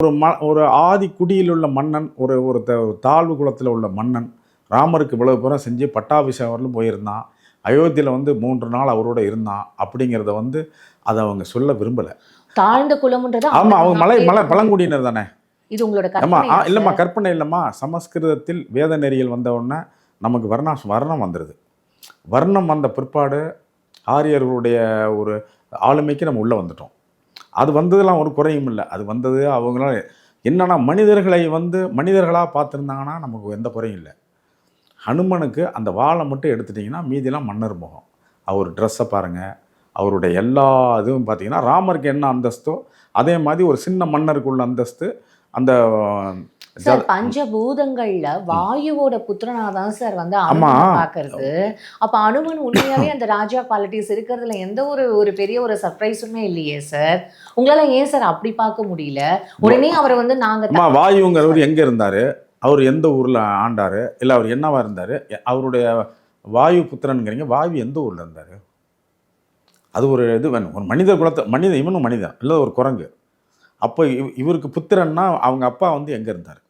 ஒரு ஆதி குடியில் உள்ள மன்னன், ஒரு ஒரு தாழ்வு குலத்தில் உள்ள மன்னன் ராமருக்கு இவ்வளவு புறம் செஞ்சு பட்டாபிஷேகம் வரலும் போயிருந்தான். அயோத்தியில் வந்து 3 நாள் அவரோட இருந்தான் அப்படிங்கிறத வந்து அதை அவங்க சொல்ல விரும்பலை. தாழ்ந்த குலம்ன்றது ஆமாம், அவங்க மலை மலை பழங்குடியினர் தானே. இது உங்களோட ஆமா, கற்பனை இல்லைம்மா, கற்பனை இல்லைம்மா. சமஸ்கிருதத்தில் வேத நெறிகள் வந்த உடனே நமக்கு வர்ணம் வந்துடுது. வர்ணம் வந்த பிற்பாடு ஆரியர்களுடைய ஒரு ஆளுமைக்கு நம்ம உள்ளே வந்துட்டோம். அது வந்ததெல்லாம் ஒரு குறையும் இல்லை. அது வந்தது அவங்களால என்னன்னா மனிதர்களை வந்து மனிதர்களாக பார்த்துருந்தாங்கன்னா நமக்கு எந்த குறையும் இல்லை. ஹனுமனுக்கு அந்த வாளை மட்டும் எடுத்துட்டிங்கன்னா மீதியெல்லாம் மன்னர் முகம். அவர் ட்ரெஸ்ஸை பாருங்கள், அவருடைய எல்லா இதுவும் பார்த்தீங்கன்னா ராமருக்கு என்ன அந்தஸ்தோ அதே மாதிரி ஒரு சின்ன மன்னருக்கு உள்ள அந்தஸ்து. அந்த சார் பஞ்சபூதங்கள்ல வாயுவோட புத்திரனா தான் சார் வந்து அனுமனை பார்க்கறது. அப்ப அனுமன் உண்மையாவே அந்த ராஜா குவாலிட்டிஸ் இருக்கிறதுல எந்த ஒரு பெரிய ஒரு சர்ப்ரைஸுமே இல்லையே சார். உங்களால ஏன் சார் அப்படி பார்க்க முடியல? உடனே அவரை வந்து நாங்க வாயுங்கிறவர் எங்க இருந்தாரு, அவர் எந்த ஊர்ல ஆண்டாரு, இல்ல அவர் என்னவா இருந்தாரு, அவருடைய வாயு புத்திரன்கிறீங்க, வாயு எந்த ஊர்ல இருந்தாரு? அது ஒரு இது வேணும். ஒரு மனித குலத்தை இவனும் மனிதன் இல்லை, ஒரு குரங்கு. அப்போ இவருக்கு புத்திரன்னா அவங்க அப்பா வந்து எங்க இருந்தார்?